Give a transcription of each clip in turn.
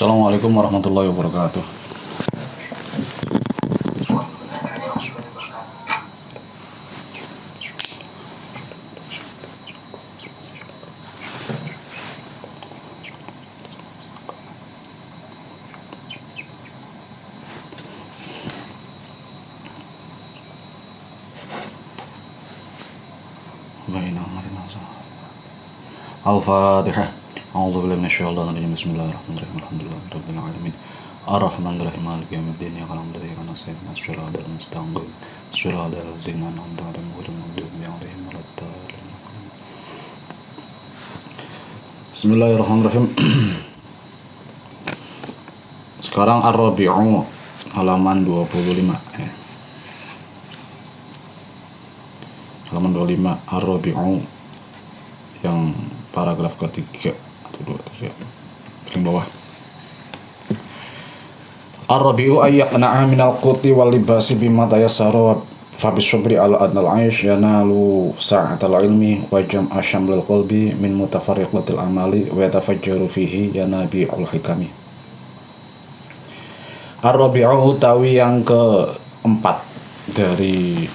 Assalamualaikum warahmatullahi wabarakatuh. Al-Fatihah. A'udzubillahi minasyaitonir rajim. Bismillahirrahmanirrahim. Alhamdulillahirabbil alamin. Ar-Rahmanirrahim. Maliki yaumiddin. Iyyaka na'budu wa iyyaka nasta'in. Ihdinas mustaqim. Shiratal ladzina an'amta 'alaihim ghairil maghdubi 'alaihim waladdallin. Bismillahirrahmanirrahim. Sekarang Ar-Rabi'u halaman 25 ya. Halaman 25 Ar-Rabi'u yang paragraf ketiga atau 23 paling bawah. Ar-Rabi'u ayyaqna'a minal quti wal libasi bima tayassara fa bisyubri ala adnal 'aish yanalu sa'atal ilmi wa jam'a syamlil qalbi min mutafarriqatil amali wa yatafajjaru fihi yanabi'ul hikami. Ar-Rabi'u utawi yang keempat dari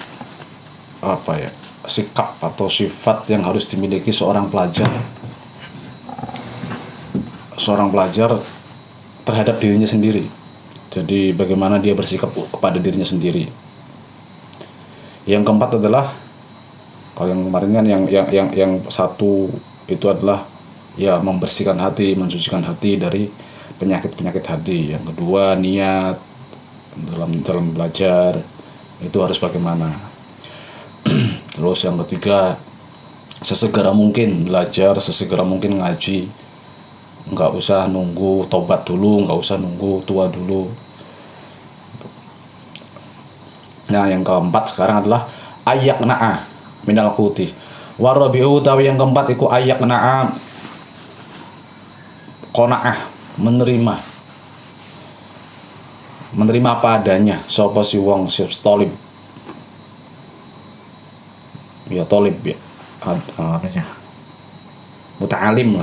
apa ya, sikap atau sifat yang harus dimiliki seorang pelajar terhadap dirinya sendiri. Jadi bagaimana dia bersikap kepada dirinya sendiri. Yang keempat adalah, kalau yang kemarin kan yang satu itu adalah ya membersihkan hati, mensucikan hati dari penyakit hati. Yang kedua niat dalam belajar itu harus bagaimana. Terus yang ketiga, sesegera mungkin belajar, sesegera mungkin ngaji. Nggak usah nunggu tobat dulu, nggak usah nunggu tua dulu. Nah, yang keempat sekarang adalah ayyaqna'a minal quti. Warabi'u tawi yang keempat iku ayyaqna'a qanaah, menerima apa adanya. Sapa si wong si tolib. Ya tolib ya, muta'alim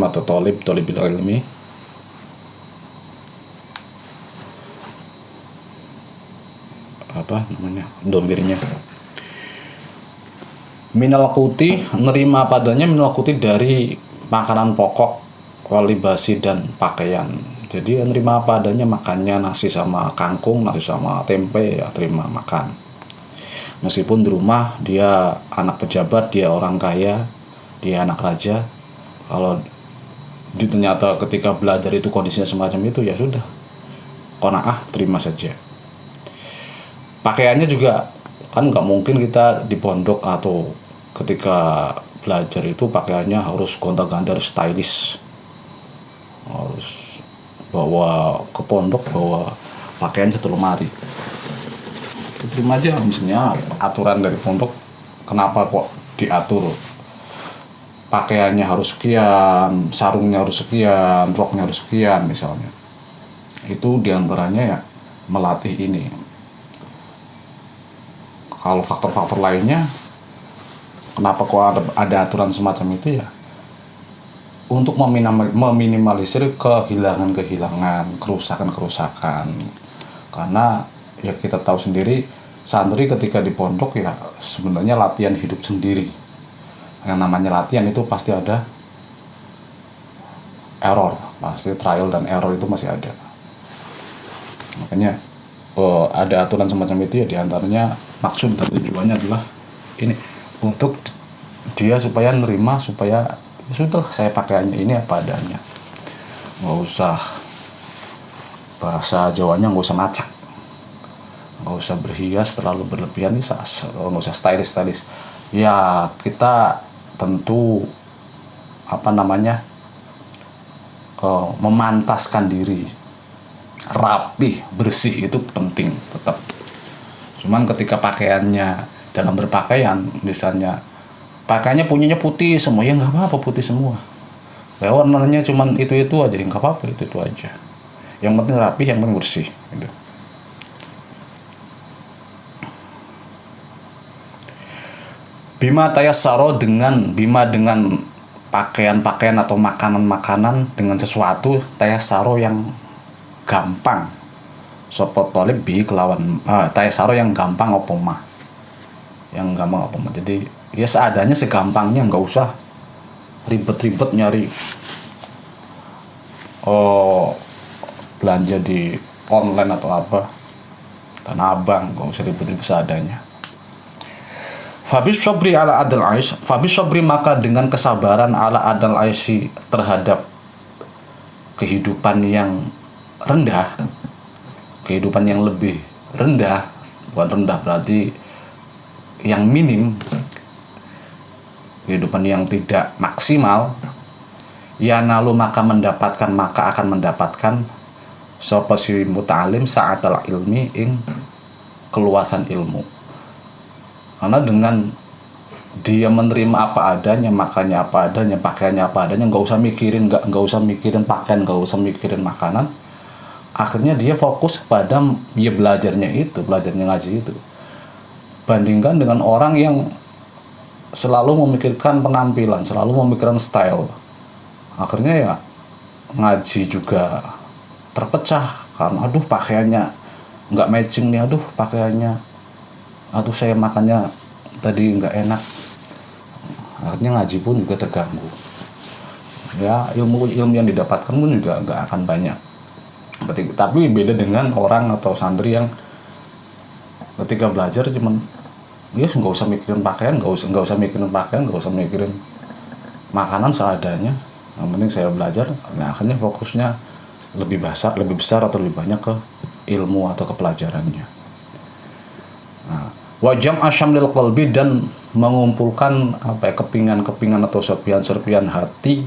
atau tolibul ilmi. Apa namanya domirnya? Minal quti, nerima padanya minal quti dari makanan pokok, walibasi dan pakaian. Jadi nerima apa adanya, makannya nasi sama kangkung, nasi sama tempe, ya terima makan. Meskipun di rumah dia anak pejabat, dia orang kaya, dia anak raja, kalau ternyata ketika belajar itu kondisinya semacam itu, ya sudah, qanaah, terima saja. Pakaiannya juga kan nggak mungkin kita di pondok atau ketika belajar itu pakaiannya harus gonta-ganti, harus stylish, harus bawa ke pondok bawa pakaian satu lemari. Terima aja, misalnya aturan dari pondok, kenapa kok diatur pakaiannya harus sekian, sarungnya harus sekian, roknya harus sekian misalnya. Itu diantaranya ya melatih ini. Kalau faktor-faktor lainnya, kenapa kok ada aturan semacam itu ya? Untuk meminimalisir kehilangan-kehilangan, kerusakan-kerusakan. Karena ya kita tahu sendiri, santri ketika di pondok ya sebenarnya latihan hidup sendiri. Yang namanya latihan itu pasti ada error, pasti trial dan error itu masih ada. Makanya ada aturan semacam itu ya, diantaranya maksud dan tujuannya adalah ini, untuk dia supaya nerima, supaya ya sudah, saya pakaiannya ini apa adanya, nggak usah, bahasa Jawanya nggak usah macak, nggak usah berhias terlalu berlebihan, nggak usah stylish. Ya kita tentu memantaskan diri, rapih, bersih itu penting tetap. Cuman ketika pakaiannya, dalam berpakaian misalnya pakaiannya punyanya putih semua, ya nggak apa-apa putih semua. Ya warnanya cuman itu aja, nggak apa-apa, itu aja. Yang penting rapi, yang penting bersih. Gitu. Bima tayassaro dengan pakaian-pakaian atau makanan-makanan dengan sesuatu tayasaro yang gampang. Sapa talib bi kelawan tayasaro yang gampang apa mah. Yang gampang apa mah. Jadi ya seadanya segampangnya, nggak usah ribet-ribet nyari belanja di online atau apa. Tanah Abang, nggak usah ribet-ribet seadanya. Fabis sabri ala adal aish, fabis sabri maka dengan kesabaran ala adal aishi terhadap kehidupan yang rendah, kehidupan yang lebih rendah, bukan rendah berarti yang minim, kehidupan yang tidak maksimal, ya nalu maka akan mendapatkan sapa si muta'alim sa'atal ilmi ing keluasan ilmu. Karena dengan dia menerima apa adanya, makannya apa adanya, pakaiannya apa adanya, nggak usah mikirin pakaian, nggak usah mikirin makanan, akhirnya dia fokus kepada ya belajarnya ngaji itu. Bandingkan dengan orang yang selalu memikirkan penampilan, selalu memikirkan style, akhirnya ya ngaji juga terpecah karena aduh pakaiannya nggak matching nih, aduh saya makannya tadi nggak enak, akhirnya ngaji pun juga terganggu. Ya ilmu yang didapatkan pun juga nggak akan banyak. Tapi beda dengan orang atau santri yang ketika belajar cuman ya nggak usah mikirin pakaian, nggak usah mikirin makanan seadanya, yang penting saya belajar. Nah akhirnya fokusnya lebih besar atau lebih banyak ke ilmu atau ke pelajarannya. Nah, wajam asyamlil qalbi, dan mengumpulkan kepingan atau serpihan hati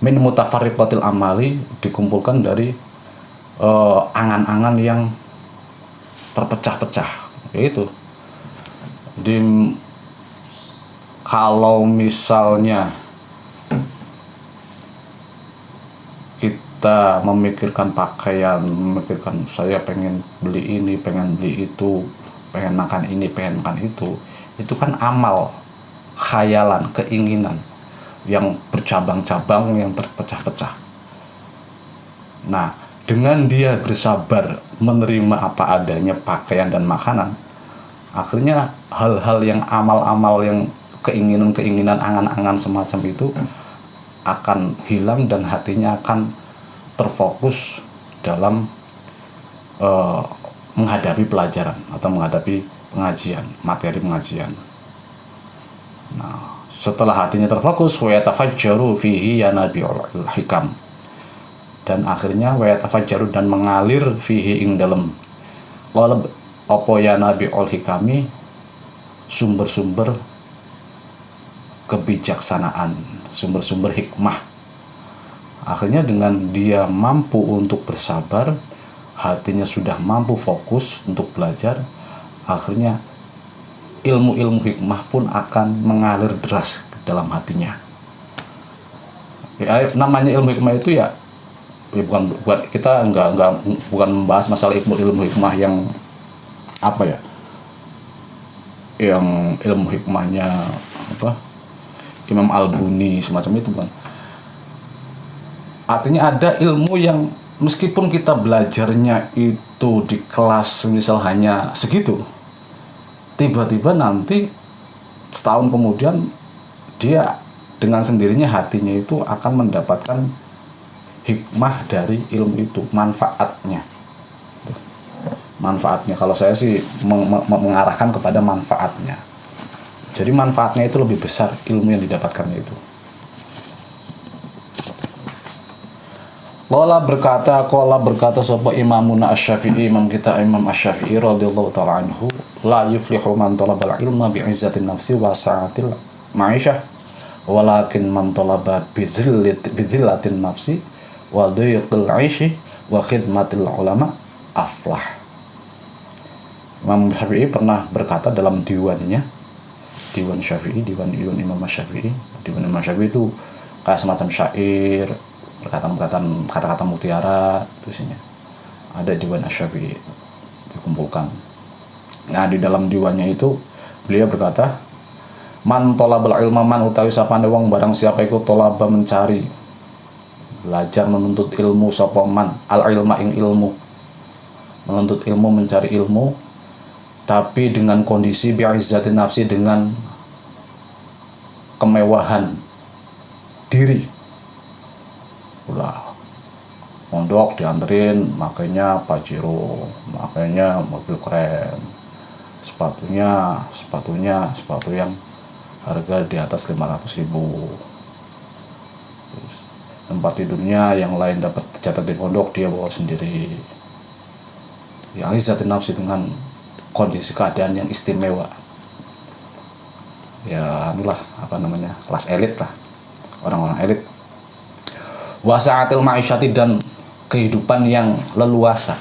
min mutafarriqatil amali, dikumpulkan dari angan-angan yang terpecah-pecah. Yaitu kalau misalnya kita memikirkan pakaian, memikirkan saya pengen beli ini, pengen beli itu, pengen makan ini, pengen makan itu kan amal, khayalan, keinginan yang bercabang-cabang, yang terpecah-pecah. Nah, dengan dia bersabar menerima apa adanya pakaian dan makanan, akhirnya hal-hal yang amal-amal yang keinginan-keinginan, angan-angan semacam itu akan hilang dan hatinya akan terfokus dalam menghadapi pelajaran atau menghadapi pengajian, materi pengajian. Nah, setelah hatinya terfokus, wa yatafajjaru fihi yanabiul hikam, dan akhirnya wa yatafajjaru, dan mengalir fihi ing dalam qalb apa yanabiul hikami, sumber-sumber kebijaksanaan, sumber-sumber hikmah. Akhirnya dengan dia mampu untuk bersabar, hatinya sudah mampu fokus untuk belajar, akhirnya ilmu-ilmu hikmah pun akan mengalir deras ke dalam hatinya. Ya, namanya ilmu hikmah itu ya bukan kita bukan membahas masalah ilmu hikmah yang apa ya, yang ilmu hikmahnya Imam Al-Buni semacam itu, bukan. Artinya ada ilmu yang meskipun kita belajarnya itu di kelas misal hanya segitu, tiba-tiba nanti setahun kemudian dia dengan sendirinya hatinya itu akan mendapatkan hikmah dari ilmu itu, manfaatnya. Kalau saya sih mengarahkan kepada manfaatnya. Jadi manfaatnya itu lebih besar ilmu yang didapatkannya itu. Qala berkata sapa Imamuna Asy-Syafi'i, imam kita Imam Asy-Syafi'i radhiyallahu taala anhu, la yuflihu man talabal ilma bi'izzatin nafsi wa sa'atil ma'isyah, walakin man talaba bidzillatin nafsi wa dhiqil 'aishi wa khidmatil ulama aflah. Imam Syafi'i pernah berkata dalam diwan Syafi'i, diwan Imam Syafi'i. Diwan Imam Syafi'i itu kayak semacam syair, kata-kata mutiara itu isinya. Ada diwan Asy-Syafi'i dikumpulkan. Nah, di dalam diwannya itu beliau berkata, Man tolabal ilma, man utawi sapane wong barang siapa iku tolaba mencari, belajar menuntut ilmu sapa man, al ilma ing ilmu, menuntut ilmu mencari ilmu, tapi dengan kondisi bi'izzati nafsi, dengan kemewahan diri. Ulah mondok dianterin, makanya Pajero, makanya mobil keren, sepatu yang harga di atas 500.000. Terus, tempat tidurnya yang lain dapat jatah di pondok, dia bawa sendiri. Yang izzatin nafsi, dengan kondisi keadaan yang istimewa. Ya anulah kelas elit lah, orang-orang elit. Wasa'atil ma'isyati, dan kehidupan yang leluasa.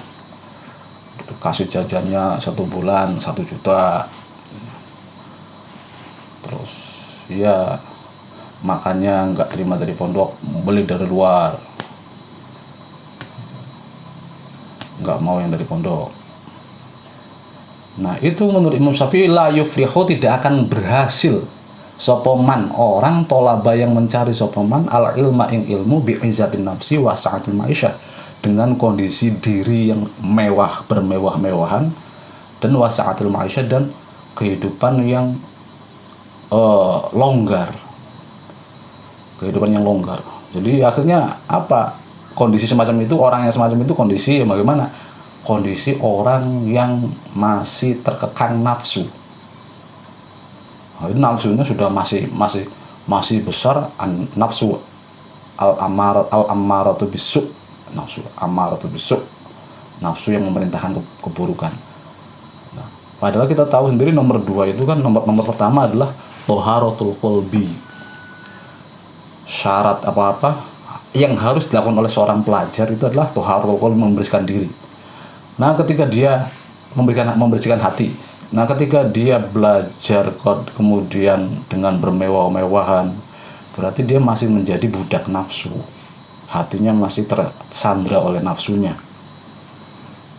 Kasih jajannya 1 bulan 1 juta. Terus ya makannya nggak terima dari pondok, beli dari luar, nggak mau yang dari pondok. Nah itu menurut Imam Syafi'i, la yuflihu, tidak akan berhasil sopoman orang tolaba yang mencari sopoman al ilma ing ilmu bi'izzatin nafsi wa sa'atil ma'isyah, dengan kondisi diri yang mewah, bermewah-mewahan, dan wasa'atil ma'isyah, dan kehidupan yang longgar. Jadi akhirnya apa? Kondisi semacam itu, orang yang semacam itu kondisi yang bagaimana? Kondisi orang yang masih terkekang nafsu. Nah, nafsunya sudah masih besar, nafsu al-ammaratu bisu, nafsu yang memerintahkan keburukan. Nah, padahal kita tahu sendiri nomor 2 itu kan, nomor pertama adalah thaharatul qalbi. Syarat apa-apa yang harus dilakukan oleh seorang pelajar itu adalah thaharatul qalbi, membersihkan diri. Nah, ketika dia membersihkan hati, nah ketika dia belajar kemudian dengan bermewah-mewahan, berarti dia masih menjadi budak nafsu. Hatinya masih tersandra oleh nafsunya.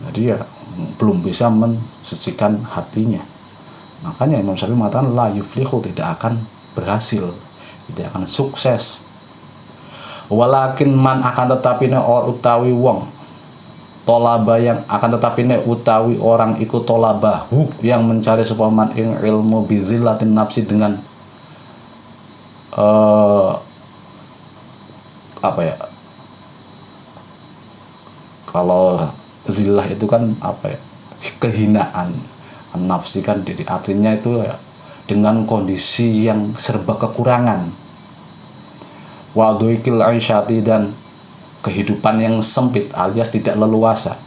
Jadi ya belum bisa mensucikan hatinya. Makanya Imam Syafi'i mengatakan la yuflihu, tidak akan berhasil, tidak akan sukses. Walakin man, akan tetapi utawi wong, tolaba yang akan tetapi utawi orang iku tolabahu, yang mencari supaya man ing ilmu bizillatin nafsi, dengan kalau zillah itu kan kehinaan, nafsi kan diri, artinya itu ya dengan kondisi yang serba kekurangan. Wa dhuikil aisyati, dan kehidupan yang sempit alias tidak leluasa.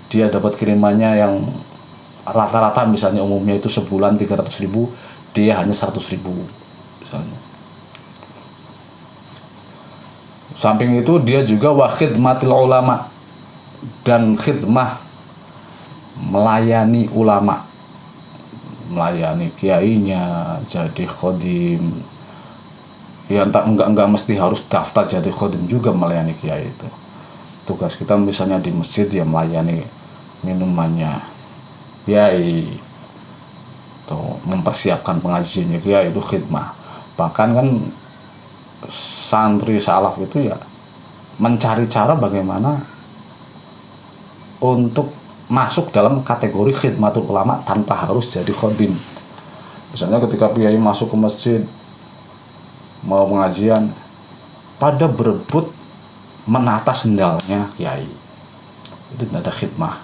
Dia dapat kirimannya yang rata-rata misalnya umumnya itu sebulan 300.000, dia hanya 100.000 misalnya. Samping itu dia juga wa khidmatil ulama, dan khidmah, melayani ulama, melayani kiainya, jadi khodim. Ya enggak mesti harus daftar jadi khodim juga melayani kiai itu. Tugas kita misalnya di masjid ya melayani minumannya kiai, tuh mempersiapkan pengajiannya kiai, itu khidmah. Bahkan kan santri salaf itu ya mencari cara bagaimana untuk masuk dalam kategori khidmatul ulama tanpa harus jadi khodim. Misalnya ketika kiai masuk ke masjid mau pengajian, pada berebut menata sendalnya kiai, itu ada khidmah.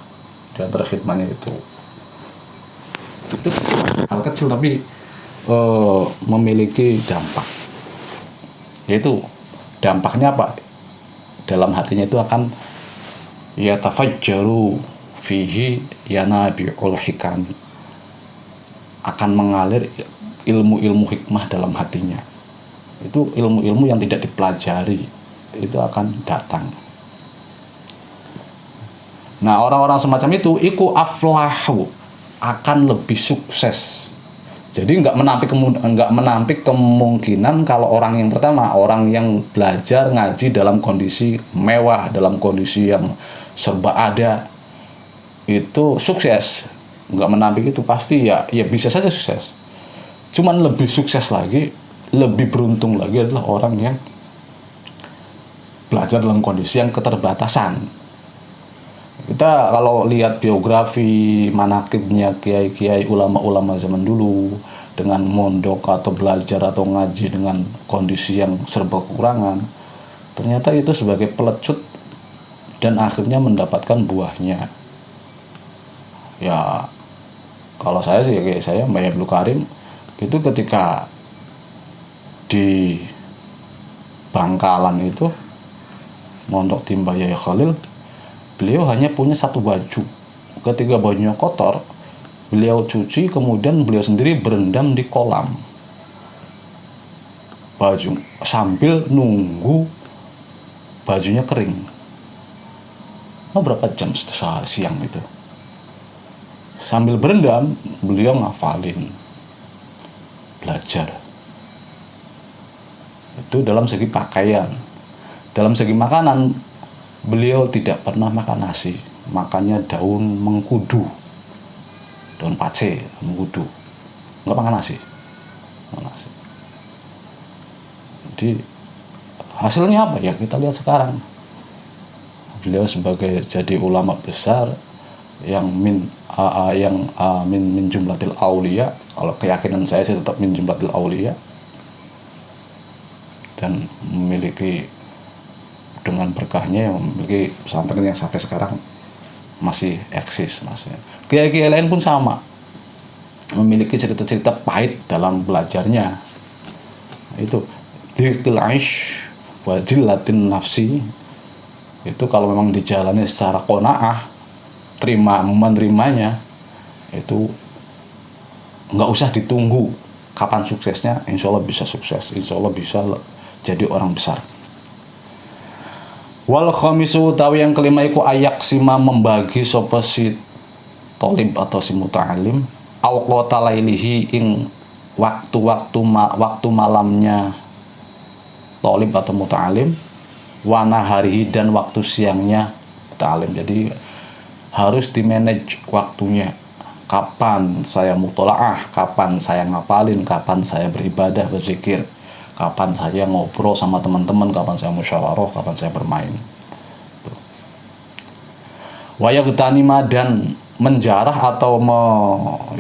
Di antara khidmahnya itu hal kecil tapi memiliki dampak. Yaitu dampaknya apa? Dalam hatinya itu akan yatafajjaru fihi yanabi'ul hikam, akan mengalir ilmu-ilmu hikmah dalam hatinya. Itu ilmu-ilmu yang tidak dipelajari itu akan datang. Nah, orang-orang semacam itu iku aflahu, akan lebih sukses. Jadi nggak menampik kemungkinan kalau orang yang pertama, orang yang belajar ngaji dalam kondisi mewah, dalam kondisi yang serba ada, itu sukses. Nggak menampik itu, pasti ya bisa saja sukses. Cuman lebih sukses lagi, lebih beruntung lagi adalah orang yang belajar dalam kondisi yang keterbatasan. Kita kalau lihat biografi manakibnya kiai-kiai ulama-ulama zaman dulu, dengan mondok atau belajar atau ngaji dengan kondisi yang serba kekurangan, ternyata itu sebagai pelecut dan akhirnya mendapatkan buahnya. Ya kalau saya sih kayak saya Mbah Abdul Karim itu ketika di Bangkalan itu mondok di Mbah Yahya Khalil, beliau hanya punya satu baju. Ketika bajunya kotor, beliau cuci, kemudian beliau sendiri berendam di kolam baju sambil nunggu bajunya kering. Berapa jam siang itu? Sambil berendam, beliau ngafalin, belajar. Itu dalam segi pakaian. Dalam segi makanan, beliau tidak pernah makan nasi, makannya daun mengkudu, daun pace, mengkudu, nggak makan nasi. Jadi hasilnya apa ya, kita lihat sekarang. Beliau sebagai jadi ulama besar yang min jumlatil auliya, kalau keyakinan saya sih tetap min jumlatil auliya, dan memiliki dengan berkahnya yang memiliki pesantren yang sampai sekarang masih eksis. Maksudnya kiai-kiai lain pun sama, memiliki cerita-cerita pahit dalam belajarnya. Itu dzikil aish wa jillatin nafsi, itu kalau memang dijalani secara qanaah, menerimanya, itu nggak usah ditunggu kapan suksesnya, insya Allah bisa sukses, insya Allah bisa jadi orang besar. Wal khamisu utawi yang kelima iku ayak sima membagi sapa si thalib atau si muta'alim awqata lailihi ing waktu malamnya thalib atau muta'alim, wa naharihi dan waktu siangnya muta'alim. Jadi harus di-manage waktunya. Kapan saya mutolaah, kapan saya ngapalin, kapan saya beribadah, berzikir, kapan saya ngobrol sama teman-teman, kapan saya musyawarah, kapan saya bermain. Wayagtanima dan menjarah atau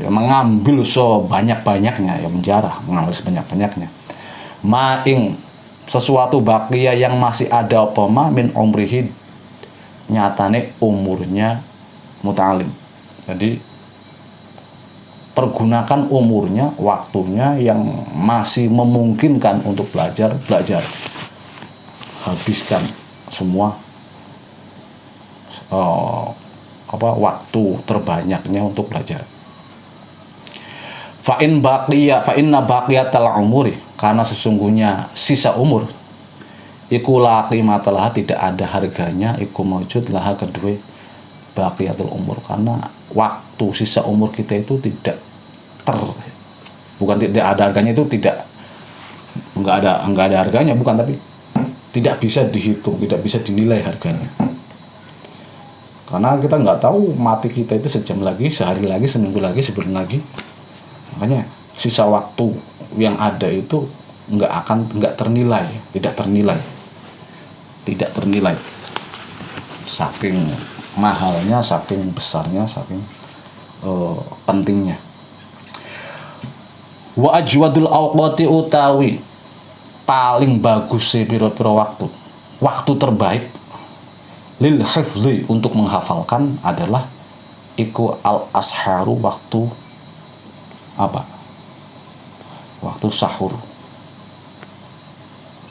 mengambil sebanyak-banyaknya, ya menjarah, mengambil sebanyak-banyaknya. Ma'ing sesuatu baqiya yang masih ada apa min umrihi, nyatane umurnya muta'alim. Jadi pergunakan umurnya, waktunya yang masih memungkinkan untuk belajar. Habiskan semua waktu terbanyaknya untuk belajar. Fa inna baqiyatal umuri, karena sesungguhnya sisa umur iku la qimatalah, tidak ada harganya, iku maujud laha kedua baqiyatul umur, karena waktu sisa umur kita itu tidak ada harganya, itu enggak ada harganya, bukan, tapi tidak bisa dihitung, tidak bisa dinilai harganya. Karena kita nggak tahu mati kita itu sejam lagi, sehari lagi, seminggu lagi, sebulan lagi. Makanya sisa waktu yang ada itu nggak ternilai, tidak ternilai. Saking mahalnya, saking besarnya, saking pentingnya. Wa ajwadul awqati utawi paling bagus piro-piro waktu terbaik lil hifdzi untuk menghafalkan adalah iku al asharu, waktu apa? Waktu sahur.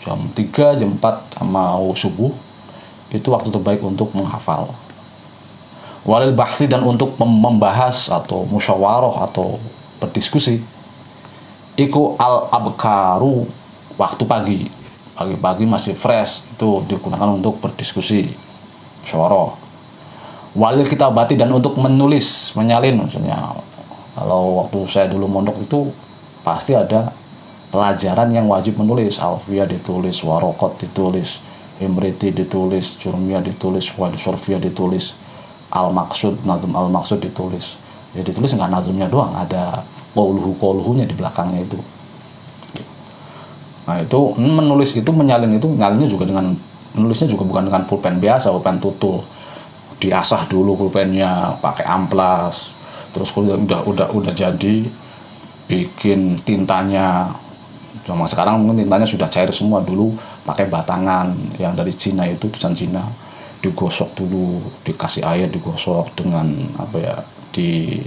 Jam 3, jam 4 mau subuh, itu waktu terbaik untuk menghafal. Walil bahsi, dan untuk membahas atau musyawarah atau berdiskusi, iku al abkaru, waktu pagi masih fresh, itu digunakan untuk berdiskusi, musyawarah. Walil kitabati, dan untuk menulis, menyalin. Maksudnya kalau waktu saya dulu mondok itu pasti ada pelajaran yang wajib menulis. Alfiyah ditulis, Waraqat ditulis, Imriti ditulis, Jurmiyah ditulis, Qawaid Syarfiyah ditulis, Al-Maqsud, Nazm Al-Maqsud ditulis. Ya ditulis nggak nazmnya doang, ada qauluhu-qauluhunya di belakangnya itu. Nah itu menulis itu menyalinnya juga dengan menulisnya juga bukan dengan pulpen biasa, pulpen tutul. Diasah dulu pulpennya pakai amplas. Terus udah jadi bikin tintanya. Cuma sekarang mungkin tintanya sudah cair semua, dulu pakai batangan yang dari Cina itu, tulisan Cina. Digosok dulu, dikasih air, digosok dengan di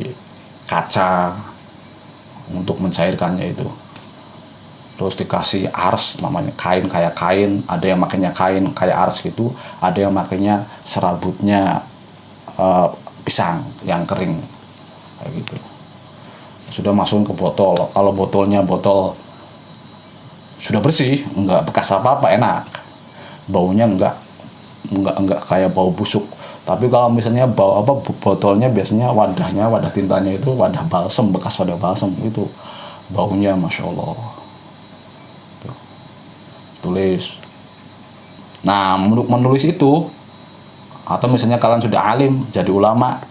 kaca untuk mencairkannya itu. Terus dikasih ars, namanya kain, kayak kain, ada yang makainya kain kayak ars gitu, ada yang makainya serabutnya pisang yang kering kayak gitu. Sudah masukin ke botol. Kalau botolnya botol sudah bersih, enggak bekas apa-apa, enak, baunya enggak kayak bau busuk. Tapi kalau misalnya botolnya, biasanya wadah tintanya itu wadah balsem, bekas wadah balsem, itu baunya masya Allah. Tulis. Nah, menulis itu, atau misalnya kalian sudah alim, jadi ulama,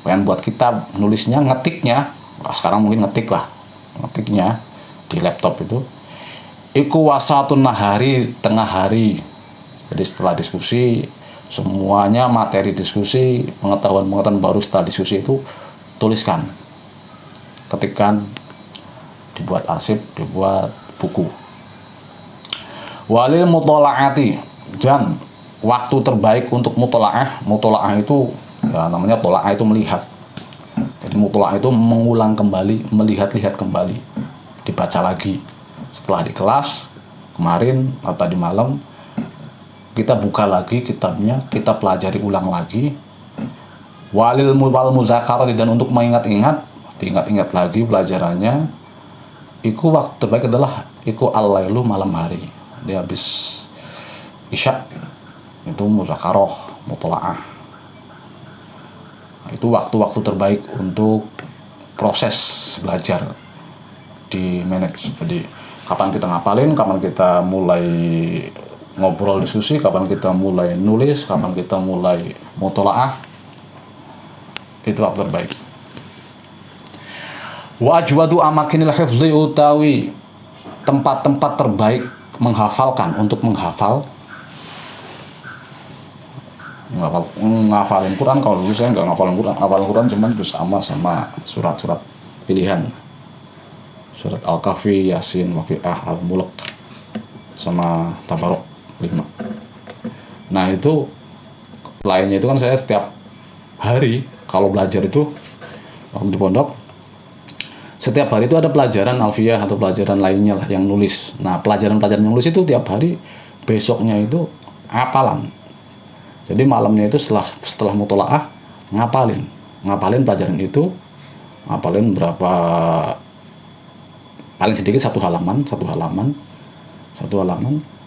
pengen buat kitab, nulisnya, ngetiknya, sekarang mungkin ngetiknya di laptop itu, iku wasatun nahari, tengah hari. Jadi setelah diskusi, semuanya materi diskusi, pengetahuan baru setelah diskusi itu, tuliskan, ketikkan, dibuat arsip, dibuat buku. Walil mutola'ati, dan waktu terbaik untuk mutola'ah itu ya namanya tola'ah itu melihat. Jadi mutola'ah itu mengulang kembali, melihat-lihat kembali, dibaca lagi. Setelah di kelas kemarin atau tadi malam, kita buka lagi kitabnya, kita pelajari ulang lagi. Walil muzakarati, dan untuk diingat-ingat lagi pelajarannya. Iku waktu terbaik adalah iku al-lailu, malam hari. Dia habis isya itu muzakarah, mutola'ah. Nah, itu waktu-waktu terbaik untuk proses belajar di manage. Jadi kapan kita ngapalin, kapan kita mulai ngobrol diskusi, kapan kita mulai nulis, kapan kita mulai mutola'ah, itu waktu terbaik. Wa ajwadu amakinil hifzi, utawi tempat-tempat terbaik menghafalkan, untuk menghafalin Quran. Kalau dulu saya nggak ngafalin Quran cuman sama surat-surat pilihan, surat Al-Kahfi, Yasin, Waqiah, Al-Mulk, sama Tabarok 5. Nah itu lainnya itu kan saya setiap hari kalau belajar itu waktu di pondok, setiap hari itu ada pelajaran alfiyah atau pelajaran lainnya lah yang nulis. Nah pelajaran yang nulis itu tiap hari, besoknya itu hafalan. Jadi malamnya itu setelah mutola'ah ngapalin pelajaran itu, ngapalin berapa, paling sedikit satu halaman.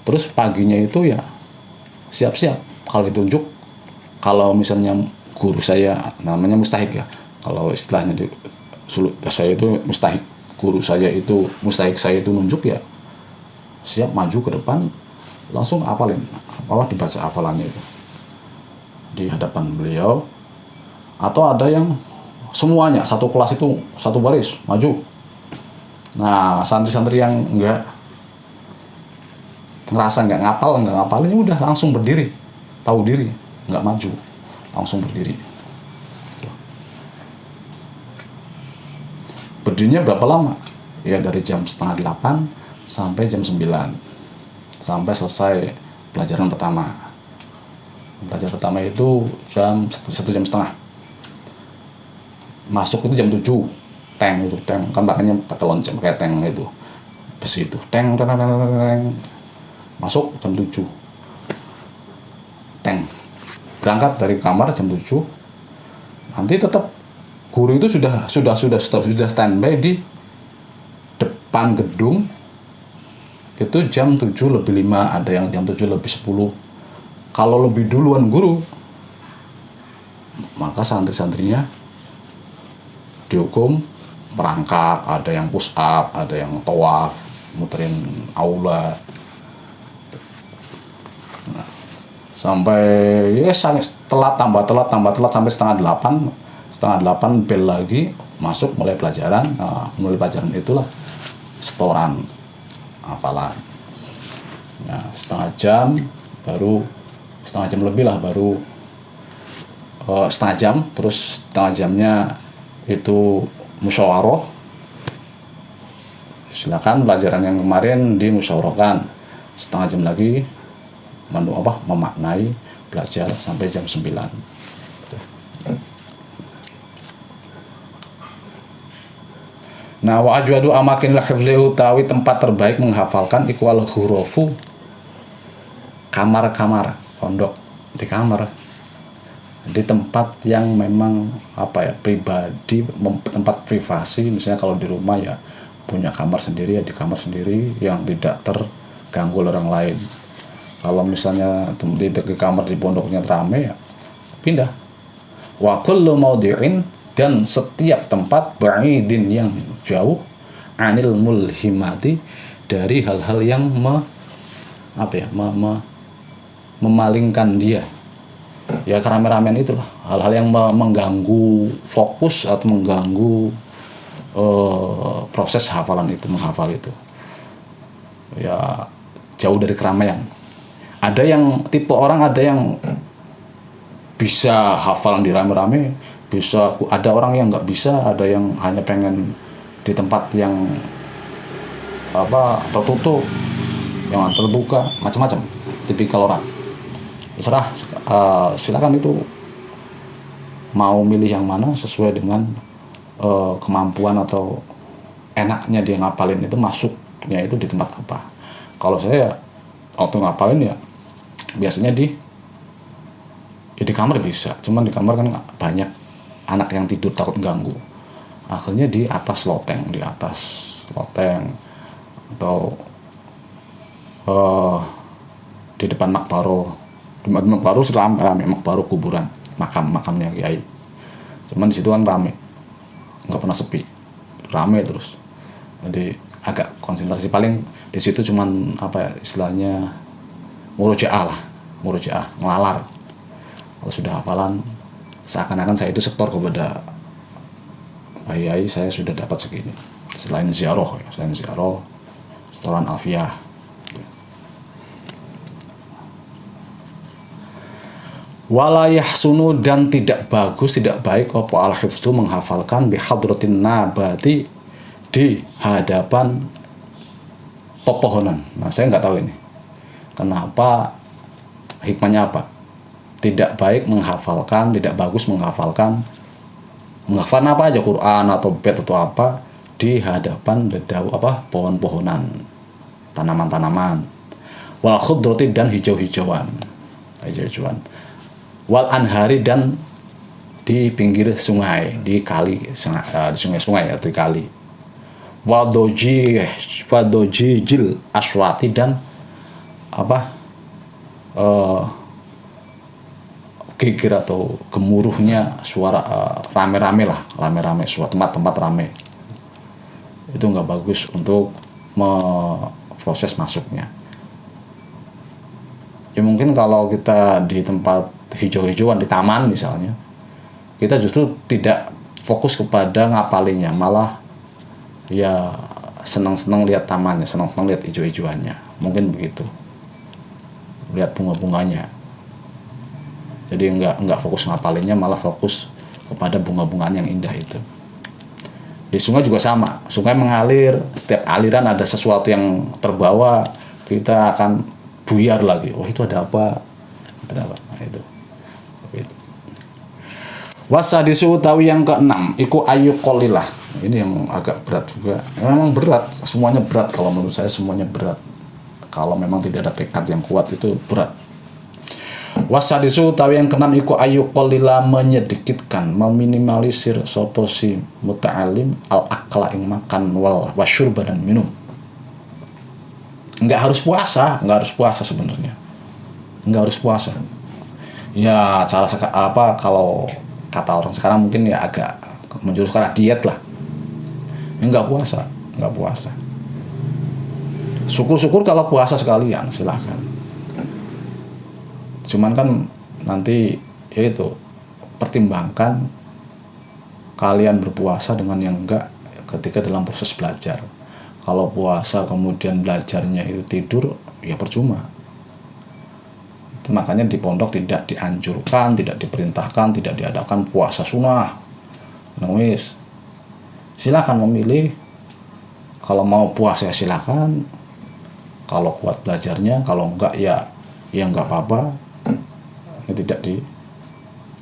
Terus paginya itu ya siap-siap kalau ditunjuk. Kalau misalnya guru saya, namanya mustahik ya, kalau istilahnya saya itu mustahik, saya itu nunjuk ya, siap maju ke depan, langsung hafalin, dibaca hafalannya itu di hadapan beliau. Atau ada yang semuanya satu kelas itu satu baris maju. Nah santri-santri yang ngerasa nggak ngapalin, udah langsung berdiri, tahu diri, nggak maju, langsung berdiri. Berdirinya berapa lama? Ya dari jam 7:30 sampai jam 9, sampai selesai pelajaran pertama. Pelajaran pertama itu jam 1,5 jam. Masuk itu jam 7. Tank kan pakainya pakai lonceng, pakai tank itu, besi itu, tank. Masuk jam 7. Tank berangkat dari kamar jam 7. Nanti tetap guru itu sudah standby di depan gedung itu jam 7:05, ada yang jam 7:10. Kalau lebih duluan guru, maka santri-santrinya dihukum merangkak, ada yang push up, ada yang tawaf, muterin aula. Nah, sampai telat sampai 7:30, 7:30 bel lagi, masuk mulai pelajaran. Mulai pelajaran itulah setoran hafalan. Nah, setengah jam lebih lah baru setengah jam, terus setengah jamnya itu musyawarah. Silakan pelajaran yang kemarin dimusyawarahkan. Setengah jam lagi memaknai, belajar sampai jam 9. Nah, wa ajwadu amakin lahifli utawi tempat terbaik menghafalkan ikwal hurufu kamar-kamar pondok, di kamar, di tempat yang memang pribadi, tempat privasi. Misalnya kalau di rumah ya punya kamar sendiri, ya di kamar sendiri yang tidak terganggu orang lain. Kalau misalnya di kamar di pondoknya rame, ya pindah. Wa kullu maudi'in, dan setiap tempat ba'idin yang jauh, anil mulhimati, dari hal-hal yang memalingkan dia. Ya kerame-ramean itulah, hal-hal yang mengganggu fokus atau mengganggu proses hafalan itu, menghafal itu. Ya jauh dari keramaian. Ada yang tipe orang, ada yang bisa hafalan di rame-rame, bisa. Ada orang yang nggak bisa, ada yang hanya pengen di tempat yang tertutup, yang terbuka, macam-macam. Tipikal orang. Terserah, silakan itu mau milih yang mana sesuai dengan kemampuan atau enaknya dia ngapalin itu, masuknya itu di tempat apa. Kalau saya waktu ngapalin ya biasanya di kamar bisa, cuman di kamar kan banyak anak yang tidur takut ganggu. Akhirnya di atas loteng atau di depan makbaro. Di makbaro rame, makbaro kuburan, makamnya kiai. Cuman di situ kan rame, nggak pernah sepi, rame terus. Jadi agak konsentrasi, paling di situ cuman istilahnya murojaah, ngelalar. Kalau sudah hafalan, seakan-akan saya itu setor kepada Pak Yai, saya sudah dapat segini. Selain ziarah, setoran alfiah. Walayah sunu, dan tidak bagus, tidak baik apa al-hifdzu menghafalkan bihadratin nabati, di hadapan pepohonan. Nah, saya nggak tahu ini kenapa, hikmahnya apa. Tidak baik menghafalkan, tidak bagus menghafalkan apa aja, Quran atau bait atau apa, di hadapan pohon-pohonan, tanaman-tanaman. Wal khudrati, dan hijau-hijauan. Wal anhari, dan di pinggir sungai, di sungai atau di kali. Wadoji jil aswati, dan geger atau gemuruhnya suara rame-rame suatu tempat rame. Itu nggak bagus untuk proses masuknya. Ya mungkin kalau kita di tempat hijau-hijauan, di taman misalnya, kita justru tidak fokus kepada ngapalinnya, malah ya senang-senang lihat tamannya, senang-senang lihat hijau-hijauannya, mungkin begitu, lihat bunga-bunganya. Jadi nggak fokus ngapalinnya, malah fokus kepada bunga-bungaan yang indah itu. Di sungai juga sama, sungai mengalir, setiap aliran ada sesuatu yang terbawa, kita akan buyar lagi. Oh, itu ada apa? Nah, itu. Wasadisu utawi yang keenam, iku ayu qolilah. Ini yang agak berat juga. Memang berat, semuanya berat. Kalau menurut saya semuanya berat. Kalau memang tidak ada tekad yang kuat itu berat. Wasadisu utawi yang keenam, iku ayu qolilah, menyedikitkan, meminimalisir sapa si muta'alim al-akla, ing makan, wasyurba, dan minum. Nggak harus puasa sebenarnya. Nggak harus puasa. Ya cara kalau kata orang sekarang mungkin ya agak menjurus ke arah diet lah. Nggak puasa. Syukur-syukur kalau puasa sekalian, silahkan. Cuman kan nanti ya itu, pertimbangkan kalian berpuasa dengan yang enggak ketika dalam proses belajar. Kalau puasa kemudian belajarnya itu tidur, ya percuma. Itu makanya di pondok tidak dianjurkan, tidak diperintahkan, tidak diadakan puasa sunnah. Nah, wis. Silakan memilih. Kalau mau puasa ya silakan. Kalau kuat belajarnya, kalau enggak ya enggak apa-apa. Ini tidak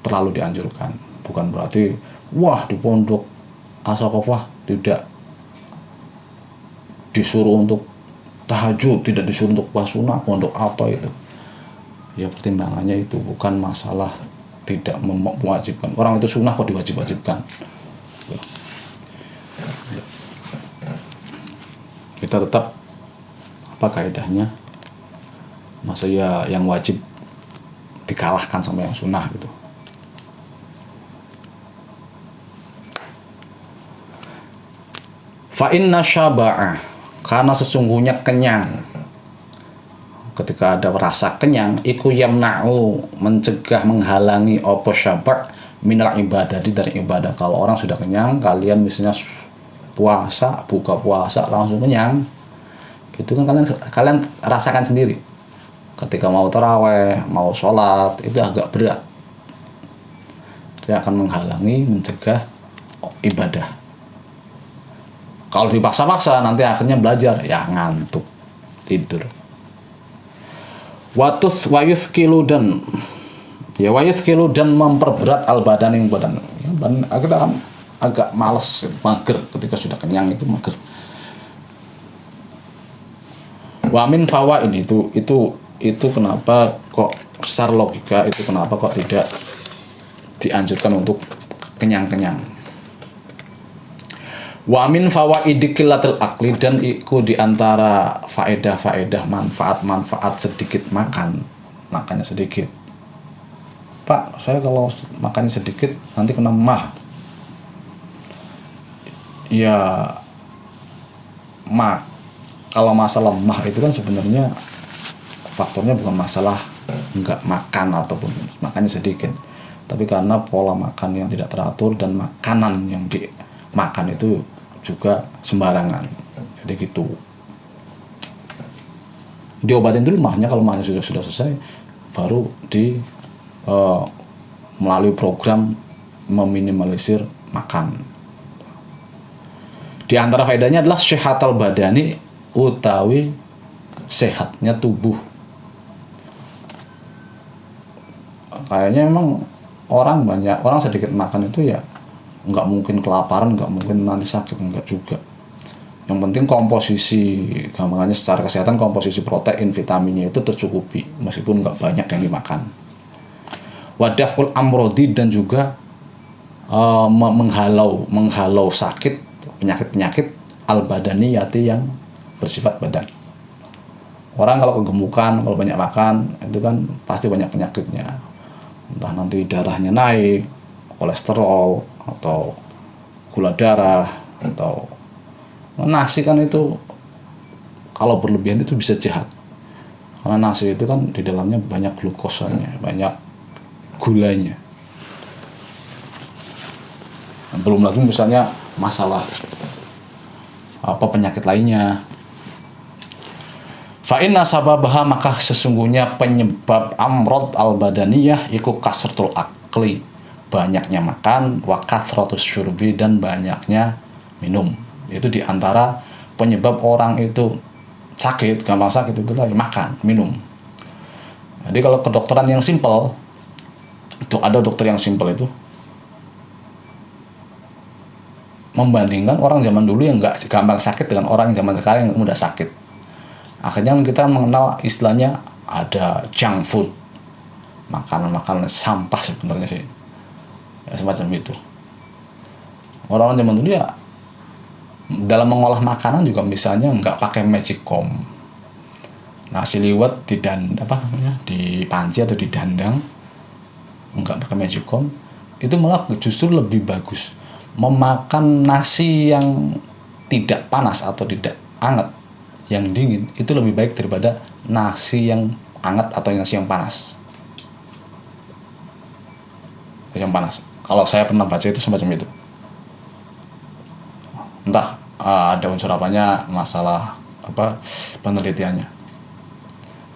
terlalu dianjurkan. Bukan berarti wah di pondok asakofah tidak disuruh untuk tahajud, tidak disuruh untuk puasa sunnah, pondok apa itu. Ya pertimbangannya itu bukan masalah tidak mewajibkan. Orang itu sunnah kok diwajib-wajibkan. Kita tetap apa kaidahnya? Masa ya yang wajib dikalahkan sama yang sunnah gitu. Fa inna syaba'ah, karena sesungguhnya kenyang. Ketika ada rasa kenyang, iku yamna'u, mencegah, menghalangi apa syaba' minal ibadah, dari ibadah. Kalau orang sudah kenyang, kalian misalnya puasa, buka puasa langsung kenyang, itu kan kalian rasakan sendiri. Ketika mau taraweh, mau sholat, itu agak berat. Dia akan menghalangi, mencegah ibadah. Kalau dipaksa-paksa nanti akhirnya belajar ya ngantuk, tidur. Wayuskilu dan memperberat al badan yang badan. Ya, badan agak malas, mager ketika sudah kenyang itu mager. Wamin fawa ini itu kenapa kok secara logika itu kenapa kok tidak dianjurkan untuk kenyang-kenyang. Wa min fawaidi qillatil akli, dan iku diantara faedah-faedah manfaat sedikit makannya sedikit. Pak, saya kalau makannya sedikit nanti kena mah. Ya kalau masalah mah itu kan sebenarnya faktornya bukan masalah enggak makan ataupun makannya sedikit, tapi karena pola makan yang tidak teratur dan makanan yang dimakan itu juga sembarangan. Jadi gitu. Diobatin dulu mahnya, kalau mahnya sudah selesai baru melalui program meminimalisir makan. Di antara faedahnya adalah sehatal badani, utawi sehatnya tubuh. Kayaknya emang orang sedikit makan itu ya nggak mungkin kelaparan, nggak mungkin nanti sakit, nggak juga. Yang penting komposisi, gampangannya secara kesehatan komposisi protein, vitaminnya itu tercukupi meskipun nggak banyak yang dimakan. Wadaful amrodi, dan juga menghalau sakit, penyakit al badaniyati yang bersifat badan. Orang kalau kegemukan, kalau banyak makan itu kan pasti banyak penyakitnya. Entah nanti darahnya naik, kolesterol, atau gula darah, atau nasi kan itu kalau berlebihan itu bisa jahat. Karena nasi itu kan di dalamnya banyak glukosanya, banyak gulanya. Belum lagi misalnya masalah penyakit lainnya. Fa inna sababaha, maka sesungguhnya penyebab amrod al badaniyah iku kasratul akli, banyaknya makan, wa kathratus syurbi, dan banyaknya minum. Itu diantara penyebab orang itu sakit, gampang sakit itu lagi makan, minum. Jadi kalau kedokteran yang simpel, itu ada dokter yang simpel itu membandingkan orang zaman dulu yang nggak gampang sakit dengan orang yang zaman sekarang yang mudah sakit. Akhirnya kita mengenal istilahnya ada junk food, makanan sampah sebenarnya sih, ya, semacam itu. Orang zaman dulu ya dalam mengolah makanan juga misalnya nggak pakai magicom, nasi liwet di panci atau didandang, nggak pakai magicom, itu malah justru lebih bagus. Memakan nasi yang tidak panas atau tidak hangat, yang dingin, itu lebih baik daripada nasi yang hangat atau nasi yang panas. Yang panas. Kalau saya pernah baca itu semacam itu. entah ada unsur apanya, masalah apa penelitiannya.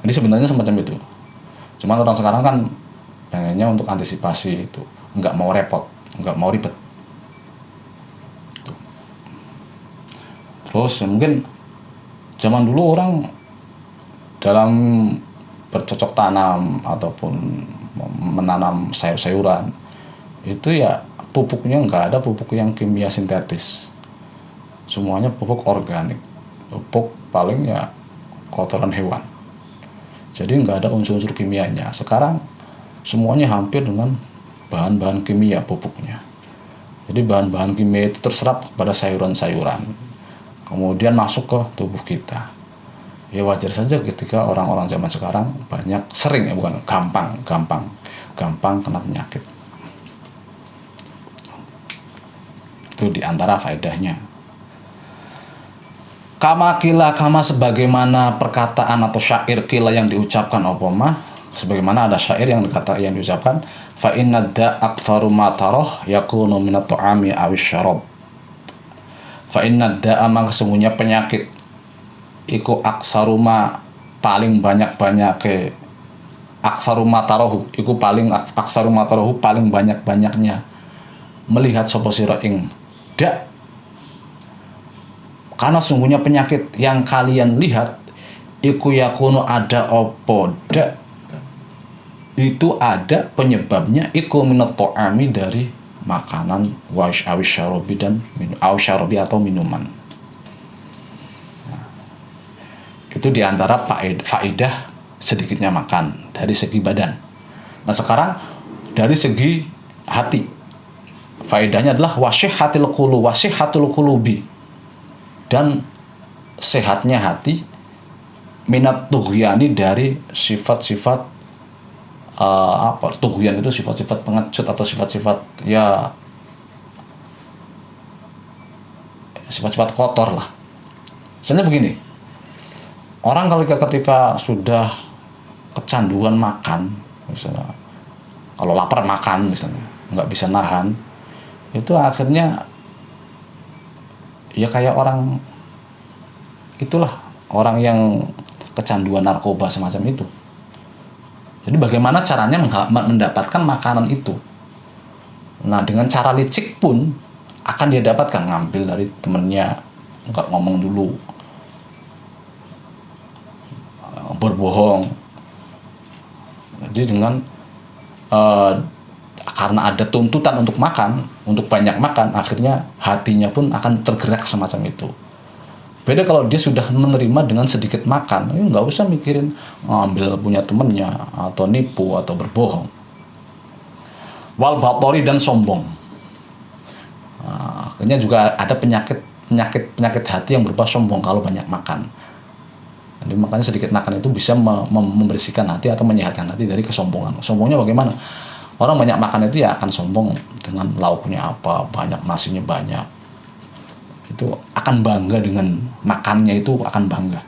Jadi sebenarnya semacam itu. Cuman orang sekarang kan pengennya untuk antisipasi itu, nggak mau repot, nggak mau ribet. Terus mungkin zaman dulu orang dalam bercocok tanam ataupun menanam sayur-sayuran itu ya pupuknya nggak ada pupuk yang kimia sintetis, semuanya pupuk organik, pupuk paling ya kotoran hewan, jadi nggak ada unsur-unsur kimianya. Sekarang semuanya hampir dengan bahan-bahan kimia pupuknya, jadi bahan-bahan kimia itu terserap pada sayuran-sayuran kemudian masuk ke tubuh kita. Ya wajar saja ketika orang-orang zaman sekarang gampang kena penyakit. Itu diantara faedahnya. Kama sebagaimana perkataan atau syair kila yang diucapkan opoma, sebagaimana ada syair yang diucapkan, fa inna da aktsaru ma tarah yakunu minat ta'ami awis syarab. Fa inna da maka sesungguhnya penyakit iku aksaruma paling banyak-banyak ke aksaruma tarohu iku paling aksaruma tarohu paling banyak-banyaknya melihat sapa sira ing dak, karena sungguhnya penyakit yang kalian lihat iku yakunu ada opo dak itu ada penyebabnya iku minat to'ami dari makanan awis syarobi dan awis syarobi atau minuman. Itu diantara faedah sedikitnya makan dari segi badan. Nah sekarang dari segi hati, faedahnya adalah wasihhatul qulubi, dan sehatnya hati, minat tughyani dari sifat-sifat tughyan itu sifat-sifat pengecut atau sifat-sifat ya sifat-sifat kotor lah. Misalnya begini, orang ketika sudah kecanduan makan, misalnya kalau lapar makan misalnya, nggak bisa nahan, itu akhirnya ya kayak orang itulah, orang yang kecanduan narkoba semacam itu. Jadi bagaimana caranya mendapatkan makanan itu? Nah dengan cara licik pun akan dia dapatkan, ngambil dari temennya, nggak ngomong dulu, berbohong. Jadi dengan karena ada tuntutan untuk makan, untuk banyak makan, akhirnya hatinya pun akan tergerak semacam itu. Beda kalau dia sudah menerima dengan sedikit makan, nggak usah mikirin ngambil punya temennya atau nipu atau berbohong. Wal batori dan sombong. Nah, akhirnya juga ada penyakit hati yang berupa sombong kalau banyak makan. Jadi makanya sedikit makan itu bisa membersihkan hati atau menyehatkan hati dari kesombongan. Sombongnya bagaimana? Orang banyak makan itu ya akan sombong dengan lauknya apa, banyak nasinya banyak. Itu akan bangga dengan makannya, itu akan bangga.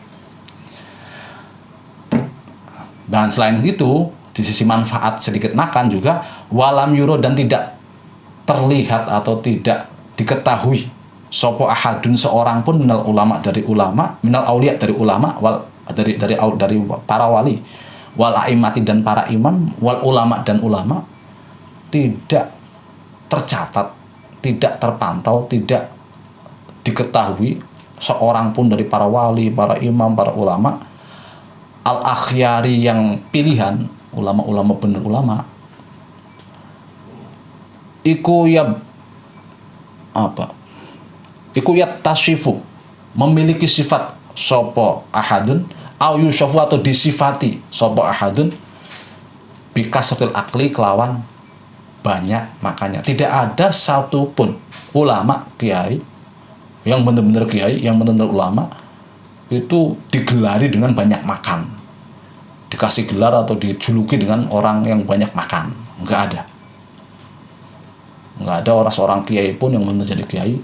Dan selain itu, di sisi manfaat sedikit makan juga, walam yuro dan tidak terlihat atau tidak diketahui sopo ahadun seorang pun minal ulama dari ulama, minal aulia dari ulama, dari para wali, wal aimati dan para imam, wal ulama dan ulama, tidak tercatat, tidak terpantau, tidak diketahui seorang pun dari para wali, para imam, para ulama, al akhyari yang pilihan, ulama-ulama bener ulama, iku ya tasyifu, memiliki sifat sopo ahadun, au yusafu atau disifati sopo ahadun, bikasratil akli kelawan banyak makanya. Tidak ada satupun ulama kiai yang benar-benar kiai, yang benar-benar ulama itu digelari dengan banyak makan, dikasih gelar atau dijuluki dengan orang yang banyak makan. Nggak ada orang seorang kiai pun yang benar jadi kiai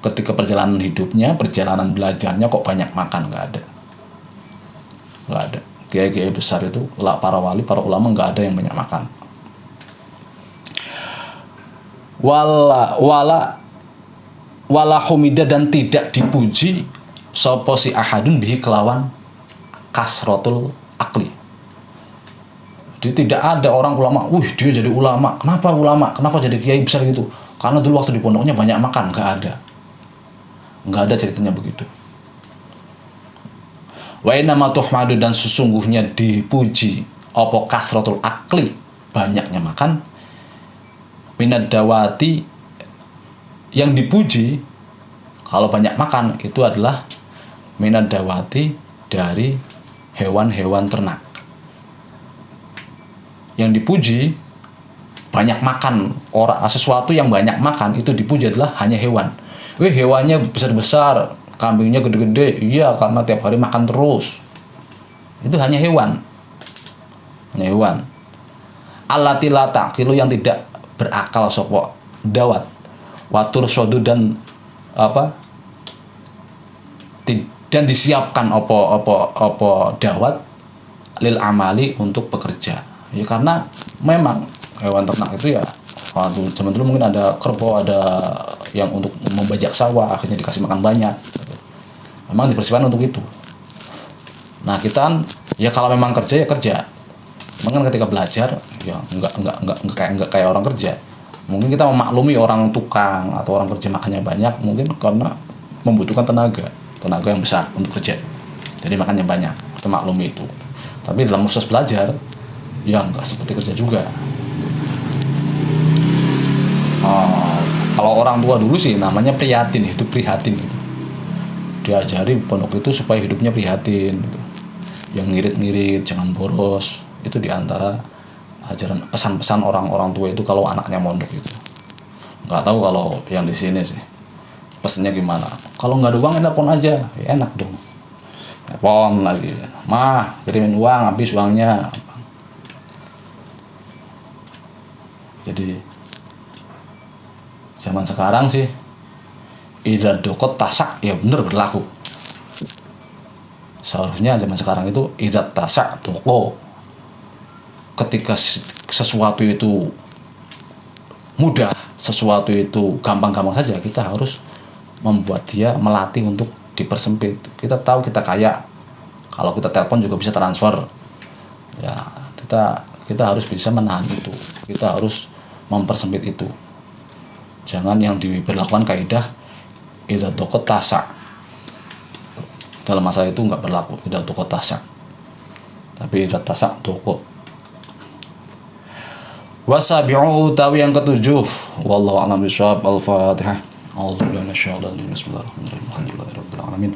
ketika perjalanan hidupnya, perjalanan belajarnya kok banyak makan. Nggak ada kiai-kiai besar itu, para wali, para ulama, nggak ada yang banyak makan. wala humida dan tidak dipuji sapa si ahadun bihi kelawan kasrotul akli. Jadi tidak ada orang ulama, dia jadi ulama. Kenapa ulama? Kenapa jadi kiai besar gitu? Karena dulu waktu di pondoknya banyak makan. Nggak ada ceritanya begitu. Wa inna ma tuhmadu dan sesungguhnya dipuji apa kasrotul akli, banyaknya makan. Minad dawati, yang dipuji kalau banyak makan itu adalah minad dawati, dari hewan-hewan ternak. Yang dipuji banyak makan, sesuatu yang banyak makan itu dipuji adalah hanya hewan. Hewannya besar-besar, kambingnya gede-gede, iya karena tiap hari makan terus. Itu hanya hewan. Allati la taqilu, yang tidak berakal sapa dawat. Watur sodu dan dan disiapkan apa dawat lil amali, untuk bekerja. Ya karena memang hewan ternak itu ya, waktu zaman dulu mungkin ada kerbau, ada yang untuk membajak sawah, akhirnya dikasih makan banyak. Memang dipersiapkan untuk itu. Nah kita kan ya kalau memang kerja ya kerja. Memang kan ketika belajar ya enggak kayak orang kerja. Mungkin kita memaklumi orang tukang atau orang kerja makannya banyak, mungkin karena membutuhkan tenaga yang besar untuk kerja. Jadi makannya banyak, kita maklumi itu. Tapi dalam proses belajar ya enggak seperti kerja juga. Kalau orang tua dulu sih namanya prihatin, hidup prihatin gitu. Diajari pondok itu supaya hidupnya prihatin gitu. Yang ngirit-ngirit, jangan boros. Itu diantara ajaran pesan-pesan orang-orang tua itu kalau anaknya mondok itu. Nggak tahu kalau yang di sini sih pesannya gimana. Kalau nggak ada uang telepon aja, ya enak dong. Telepon lagi, mah kirimin uang, habis uangnya. Jadi zaman sekarang sih idza dokot tasak, ya bener berlaku. Seharusnya zaman sekarang itu idza tasak toko. Ketika sesuatu itu mudah, sesuatu itu gampang-gampang saja, kita harus membuat dia melatih untuk dipersempit. Kita tahu kita kaya, kalau kita telepon juga bisa transfer. Ya, kita harus bisa menahan itu. Kita harus mempersempit itu. Jangan yang diberlakukan kaidah idza dokot tasak. Dalam masalah itu enggak berlaku idza dokot tasak. Tapi idza tasak dokot. Wasabi'u, tawi yang ketujuh. Wallahu a'lam bishawab. Al-Fatihah. A'udzubillahi minasyaitonir rajim. Bismillahirrahmanirrahim. Alhamdulillahirabbil alamin.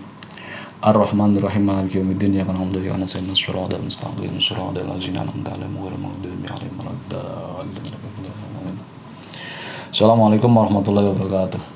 Ar-Rahmanir-Rahim. Maliki yaumiddin. Iyyaka na'budu wa iyyaka nasta'in. Shiratal mustaqim. Shiratal ladzina an'amta 'alaihim ghairil maghdubi 'alaihim waladdallin. Assalamualaikum warahmatullahi wabarakatuh.